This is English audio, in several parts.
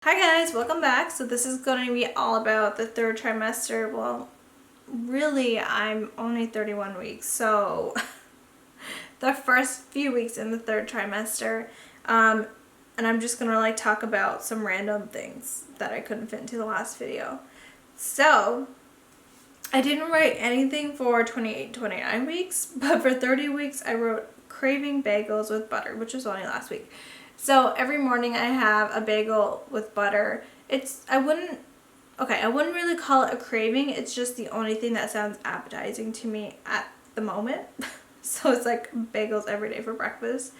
Hi guys, welcome back. So this is going to be all about the third trimester. Well, really I'm only 31 weeks, so the first few weeks in the third trimester. And I'm just going to talk about some random things that I couldn't fit into the last video. So I didn't write anything for 28 29 weeks, but for 30 weeks I wrote craving bagels with butter, which was only last week. So every morning I have a bagel with butter. I wouldn't really call it a craving. It's just the only thing that sounds appetizing to me at the moment. So it's like bagels every day for breakfast.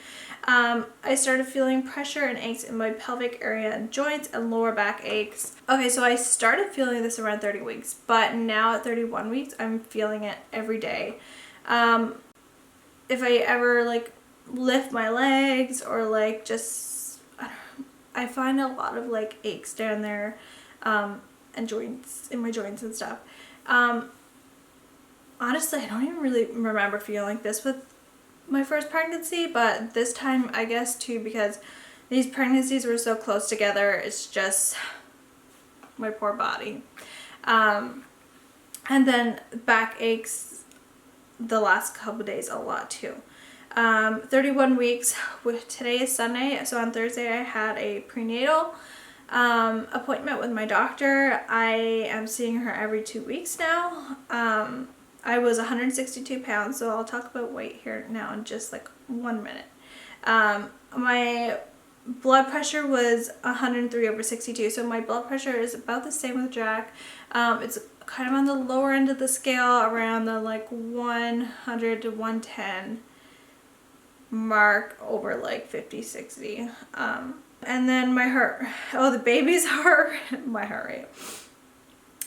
I started feeling pressure and aches in my pelvic area and joints and lower back aches. Okay, so I started feeling this around 30 weeks, but now at 31 weeks, I'm feeling it every day. If I ever lift my legs or I find a lot of aches down there, and joints in my joints and stuff. Honestly, I don't even really remember feeling like this with my first pregnancy, but this time I guess too, because these pregnancies were so close together, it's just my poor body. And then back aches the last couple days a lot too. 31 weeks, today is Sunday, so on Thursday I had a prenatal appointment with my doctor. I am seeing her every 2 weeks now. I was 162 pounds, so I'll talk about weight here now in just 1 minute. My blood pressure was 103/62, so my blood pressure is about the same with Jack. It's kind of on the lower end of the scale, around the 100 to 110 mark, over 50, 60. And then my the baby's heart, my heart rate.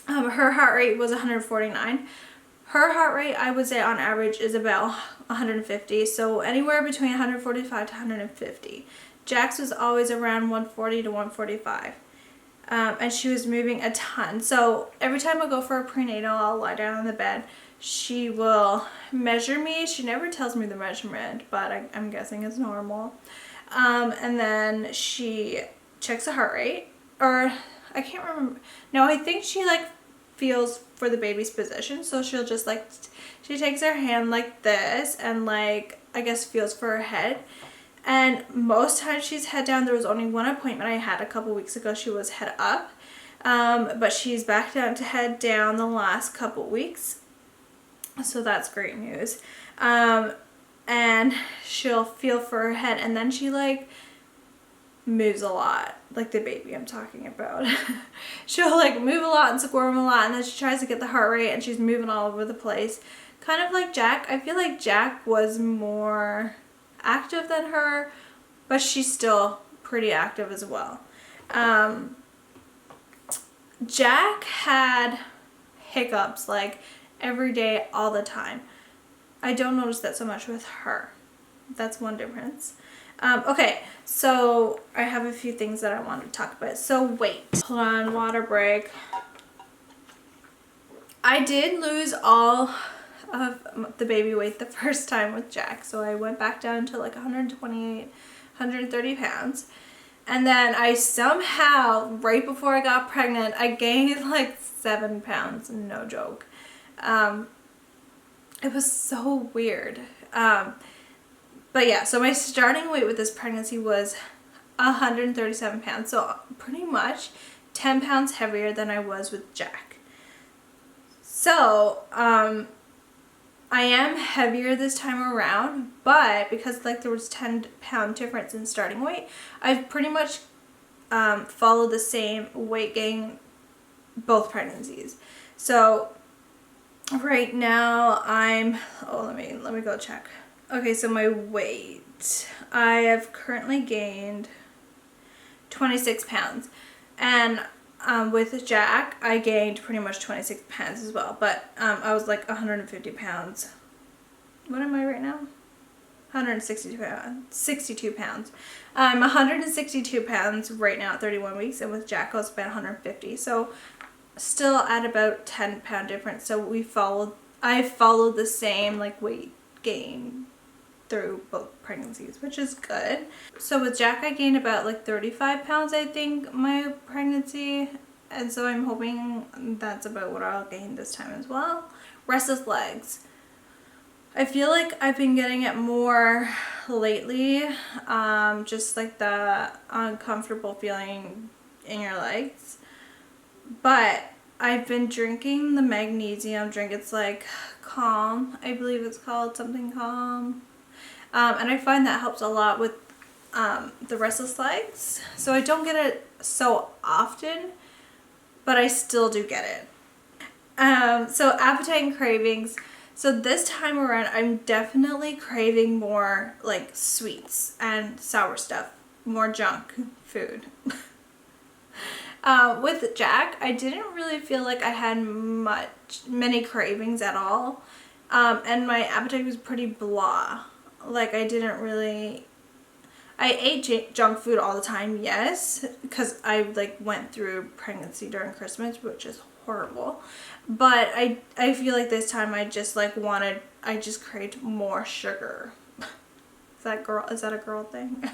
Her heart rate was 149. Her heart rate, I would say on average, is about 150, so anywhere between 145 to 150. Jack's was always around 140 to 145. And she was moving a ton. So every time I go for a prenatal, I'll lie down on the bed. She will measure me. She never tells me the measurement, but I'm guessing it's normal. And then she checks the heart rate, or I can't remember. No, I think she feels for the baby's position. So she'll just she takes her hand like this and I guess feels for her head. And most times she's head down. There was only one appointment I had a couple weeks ago. She was head up. But she's back down to head down the last couple weeks. So that's great news. And she'll feel for her head, and then she moves a lot, like the baby I'm talking about. She'll move a lot and squirm a lot, and then she tries to get the heart rate, and she's moving all over the place. Kind of like Jack. I feel like Jack was more active than her, but she's still pretty active as well. Jack had hiccups every day, all the time. I don't notice that so much with her. That's one difference. Okay, so I have a few things that I want to talk about. So weight. Hold on, water break. I did lose all of the baby weight the first time with Jack. So I went back down to 128, 130 pounds. And then I somehow, right before I got pregnant, I gained 7 pounds. No joke. It was so weird. But yeah, so my starting weight with this pregnancy was 137 pounds. So pretty much 10 pounds heavier than I was with Jack. So, I am heavier this time around, but because there was 10-pound difference in starting weight, I've pretty much followed the same weight gain both pregnancies. So right now let me go check. Okay, so my weight, I have currently gained 26 pounds, and with Jack I gained pretty much 26 pounds as well, but I was 150 pounds. What am I right now? 162 pounds. 62 pounds. I'm 162 pounds right now at 31 weeks, and with Jack I was about 150. So still at about 10-pound difference. So I followed the same weight gain through both pregnancies, which is good. So with Jack, I gained about like 35 pounds, I think, my pregnancy. And so I'm hoping that's about what I'll gain this time as well. Restless legs. I feel like I've been getting it more lately. Just like the uncomfortable feeling in your legs. But I've been drinking the magnesium drink. It's like Calm, I believe it's called, something Calm. And I find that helps a lot with the restless legs. So I don't get it so often, but I still do get it. So appetite and cravings. So this time around, I'm definitely craving more like sweets and sour stuff, more junk food. With Jack, I didn't really feel like I had many cravings at all. And my appetite was pretty blah. Like I ate junk food all the time, yes, because I like went through pregnancy during Christmas, which is horrible. But I feel like this time I just craved more sugar. Is that a girl thing?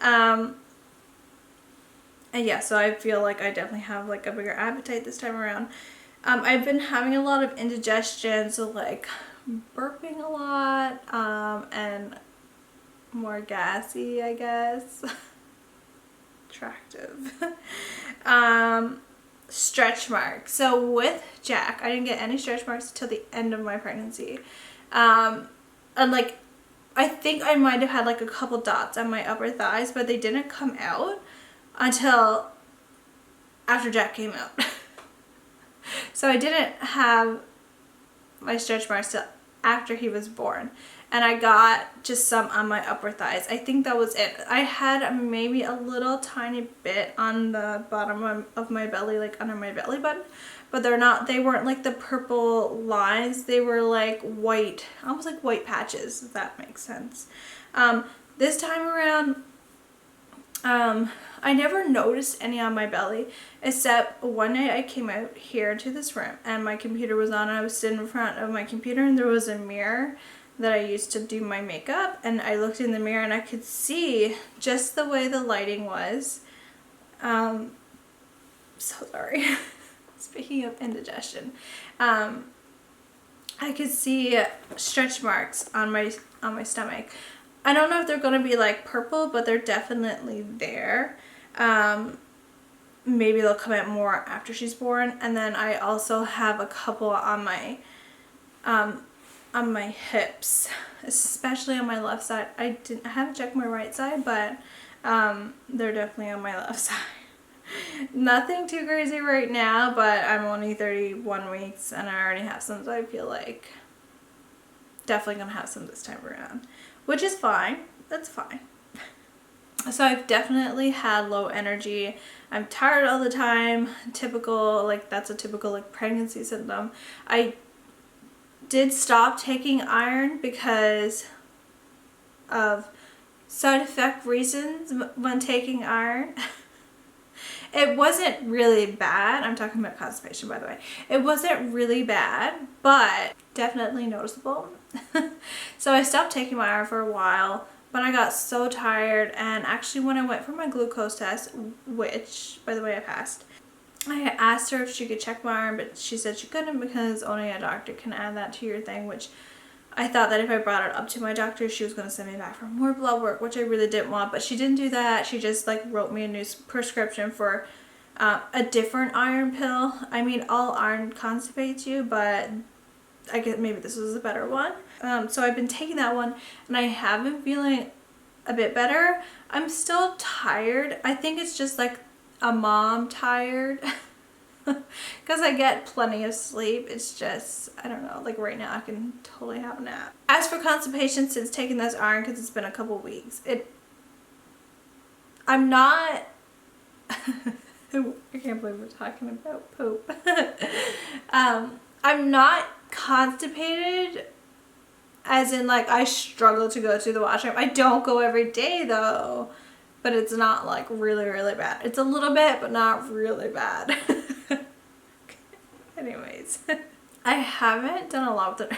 And yeah, so I feel like I definitely have like a bigger appetite this time around. I've been having a lot of indigestion, so like burping a lot, and more gassy, I guess. Attractive. Stretch marks. So with Jack, I didn't get any stretch marks until the end of my pregnancy. And like, I think I might have had like a couple dots on my upper thighs, but they didn't come out until after Jack came out. So I didn't have my stretch marks till after he was born. And I got just some on my upper thighs. I think that was it. I had maybe a little tiny bit on the bottom of my belly, like under my belly button. But they weren't like the purple lines. They were like white, almost like white patches, if that makes sense. This time around, I never noticed any on my belly, except one night I came out here to this room and my computer was on. I was sitting in front of my computer and there was a mirror that I used to do my makeup, and I looked in the mirror and I could see just the way the lighting was. So sorry. Speaking of indigestion, I could see stretch marks on my stomach. I don't know if they're gonna be like purple, but they're definitely there. Maybe they'll come out more after she's born. And then I also have a couple on my hips, especially on my left side. I haven't checked my right side, but they're definitely on my left side. Nothing too crazy right now, but I'm only 31 weeks and I already have some, so I feel like definitely gonna have some this time around, which is fine. That's fine. So I've definitely had low energy. I'm tired all the time. Typical, like that's a typical like pregnancy symptom. I did stop taking iron because of side effect reasons when taking iron. It wasn't really bad. I'm talking about constipation, by the way. It wasn't really bad, but definitely noticeable. So I stopped taking my iron for a while, but I got so tired, and actually when I went for my glucose test, which by the way I passed, I asked her if she could check my iron, but she said she couldn't because only a doctor can add that to your thing, which I thought that if I brought it up to my doctor, she was going to send me back for more blood work, which I really didn't want, but she didn't do that. She just like wrote me a new prescription for a different iron pill. I mean, all iron constipates you, but I guess maybe this was a better one. So I've been taking that one and I have been feeling a bit better. I'm still tired. I think it's just like a mom tired because I get plenty of sleep. It's just, I don't know, like right now I can totally have a nap. As for constipation, since taking this iron, because it's been a couple weeks, I'm not I can't believe we're talking about poop. I'm not constipated as in like I struggle to go to the washroom. I don't go every day though, but it's not like really, really bad. It's a little bit, but not really bad. Anyways, I haven't done a lot with it.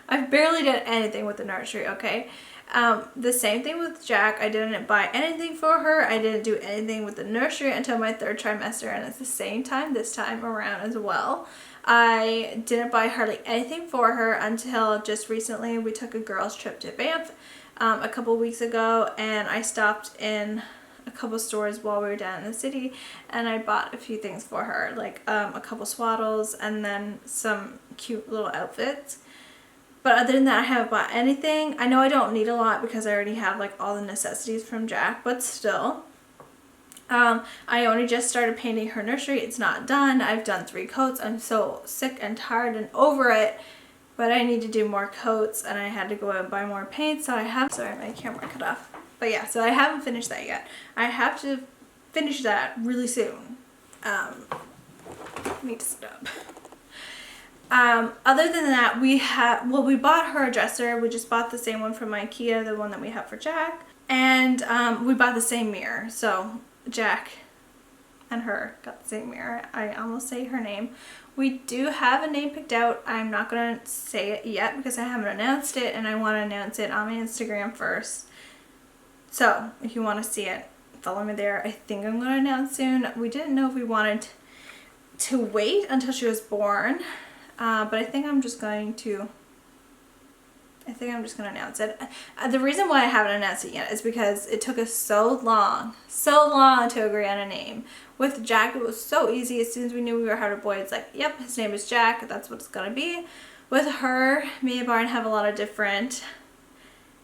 I've barely done anything with the nursery, okay? The same thing with Jack. I didn't buy anything for her. I didn't do anything with the nursery until my 3rd trimester, and it's the same time this time around as well. I didn't buy hardly anything for her until just recently. We took a girls trip to Banff a couple weeks ago, and I stopped in a couple stores while we were down in the city, and I bought a few things for her, like a couple swaddles and then some cute little outfits. But other than that, I haven't bought anything. I know I don't need a lot because I already have like all the necessities from Jack, but still. I only just started painting her nursery. It's not done. I've done 3 coats. I'm so sick and tired and over it, but I need to do more coats, and I had to go out and buy more paint, so I have, sorry, my camera cut off. But yeah, so I haven't finished that yet. I have to finish that really soon. I need to stop. Other than that, we bought her a dresser. We just bought the same one from IKEA, the one that we have for Jack. And we bought the same mirror. So Jack and her got the same mirror. I almost say her name. We do have a name picked out. I'm not going to say it yet because I haven't announced it, and I want to announce it on my Instagram first. So if you want to see it, follow me there. I think I'm going to announce soon. We didn't know if we wanted to wait until she was born. But I think I'm just going to announce it. The reason why I haven't announced it yet is because it took us so long to agree on a name. With Jack, it was so easy. As soon as we knew we were having a boy, it's like, yep, his name is Jack. That's what it's going to be. With her, me and Barn have a lot of different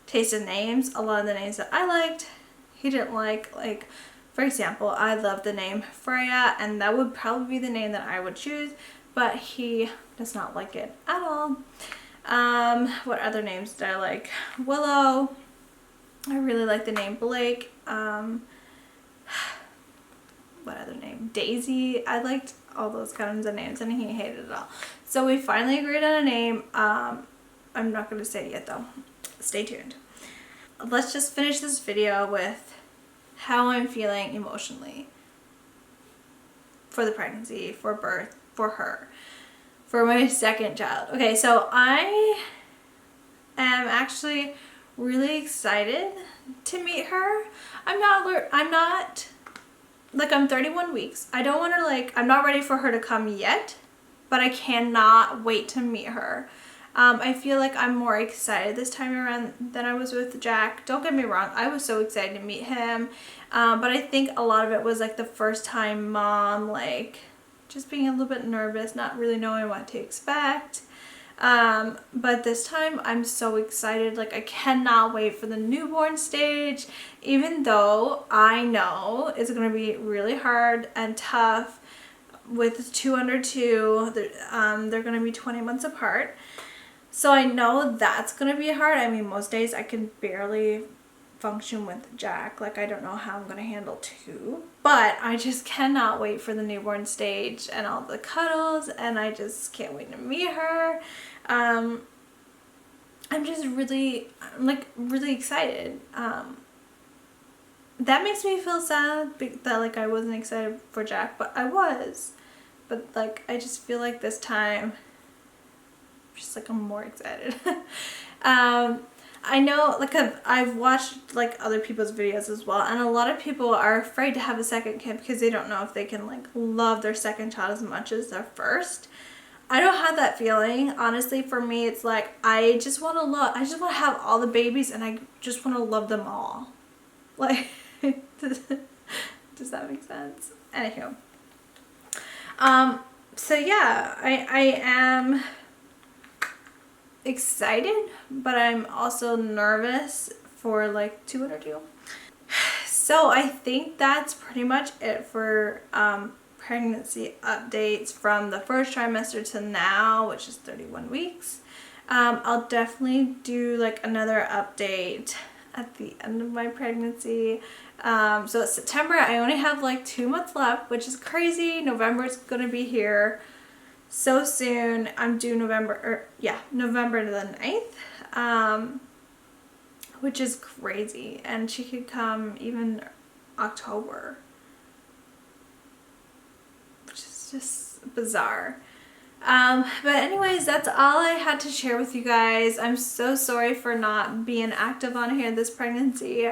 taste in names. A lot of the names that I liked, he didn't like. Like, for example, I love the name Freya, and that would probably be the name that I would choose, but he does not like it at all. What other names did I like? Willow. I really like the name Blake. What other name? Daisy. I liked all those kinds of names, and he hated it all. So we finally agreed on a name. I'm not going to say it yet though. Stay tuned. Let's just finish this video with how I'm feeling emotionally for the pregnancy, for birth, for her, for my 2nd child. Okay, so I am actually really excited to meet her. I'm 31 weeks. I don't want to I'm not ready for her to come yet, but I cannot wait to meet her. I feel like I'm more excited this time around than I was with Jack. Don't get me wrong, I was so excited to meet him, but I think a lot of it was like the first time mom, like just being a little bit nervous, not really knowing what to expect. But this time I'm so excited. Like, I cannot wait for the newborn stage, even though I know it's going to be really hard and tough with 2 under 2. They're going to be 20 months apart. So I know that's going to be hard. I mean, most days I can barely function with Jack. Like, I don't know how I'm going to handle 2. But I just cannot wait for the newborn stage and all the cuddles, and I just can't wait to meet her. I'm just really excited. That makes me feel sad that like I wasn't excited for Jack, but I was. But like, I just feel like this time, just like I'm more excited. I know, like, I've watched like other people's videos as well, and a lot of people are afraid to have a second kid because they don't know if they can like love their second child as much as their first. I don't have that feeling. Honestly, for me, it's like I just want to have all the babies, and I just want to love them all. Like, does that make sense? Anywho. So yeah, I am excited, but I'm also nervous for like 2 under 2. So I think that's pretty much it for pregnancy updates from the first trimester to now, which is 31 weeks. I'll definitely do like another update at the end of my pregnancy. So it's September. I only have like 2 months left, which is crazy. November is gonna be here so soon. I'm due November the 9th, which is crazy, and she could come even October, which is just bizarre. But anyways, that's all I had to share with you guys. I'm so sorry for not being active on here this pregnancy.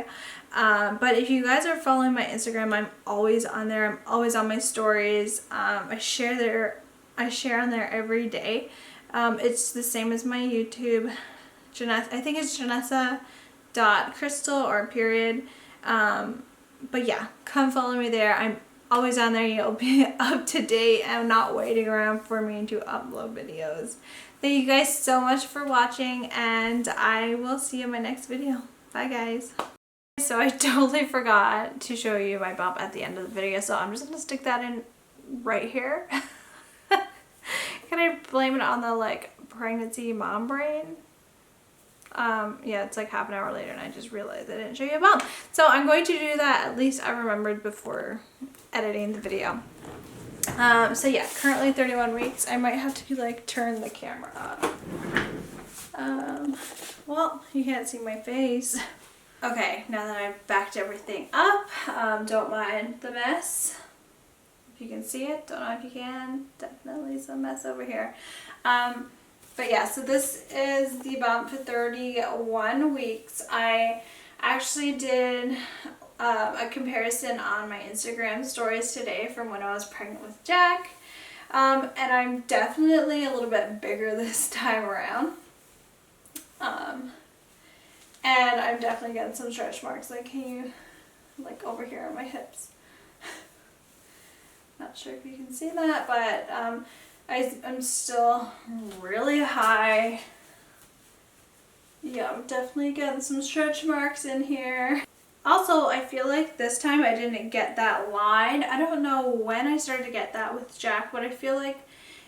But if you guys are following my Instagram, I'm always on there. I'm always on my stories. I share on there every day. It's the same as my YouTube. I think it's Janessa.crystal or period. But yeah, come follow me there. I'm always on there. You'll be up to date. I'm not waiting around for me to upload videos. Thank you guys so much for watching, and I will see you in my next video. Bye guys. So I totally forgot to show you my bump at the end of the video, so I'm just going to stick that in right here. Can I blame it on the like pregnancy mom brain? Yeah, it's like half an hour later and I just realized I didn't show you a bump. So I'm going to do that. At least I remembered before editing the video. So yeah, currently 31 weeks. I might have to like turn the camera up. Well, you can't see my face. Okay, now that I've backed everything up, don't mind the mess. If you can see it, don't know if you can. Definitely some mess over here. But yeah, so this is the bump for 31 weeks. I actually did a comparison on my Instagram stories today from when I was pregnant with Jack. And I'm definitely a little bit bigger this time around. And I'm definitely getting some stretch marks. Like, can you, like over here on my hips. Not sure if you can see that, but I'm still really high. Yeah, I'm definitely getting some stretch marks in here. Also, I feel like this time I didn't get that line. I don't know when I started to get that with Jack, but I feel like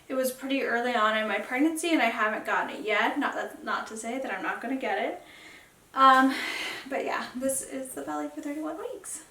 it was pretty early on in my pregnancy and I haven't gotten it yet. Not to say that I'm not going to get it. But yeah, this is the belly for 31 weeks.